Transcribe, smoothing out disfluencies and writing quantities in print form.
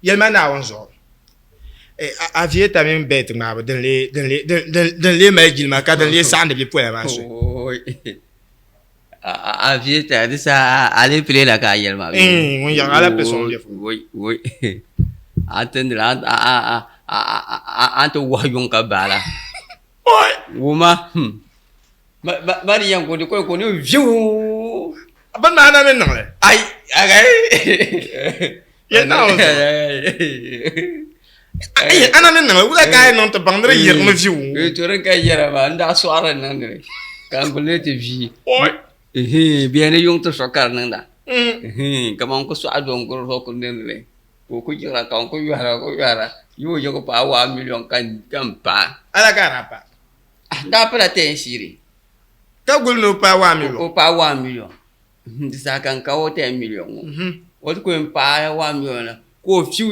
Yelma na won zo. Avier ta même bête ma dans les mails ma ka dans les sandes de pour ma so. Avier ta de ça aller play la ka Yelma. On y a la personne bien. Oui. Attendre anto wayong ka bala. Wuma. Bari yang ko ni view. Ban na na men non. Ai. Ya na. Ana men non, uda ka non te bandre hier me view. Tu ren ka yera ba nda soara nan ne. Kan bole te vi. Bien yung to sokar nan da. Kamang ko so adon ko ko nen le. Ko jira kan ko yara. Yo ko pa wa million kan pa. Ala karapa. Da para te siri. Ka gul no pa wa million. O pa 1 million. Sa kan ka o 10 million. O ko pa 1 million. Ko fiu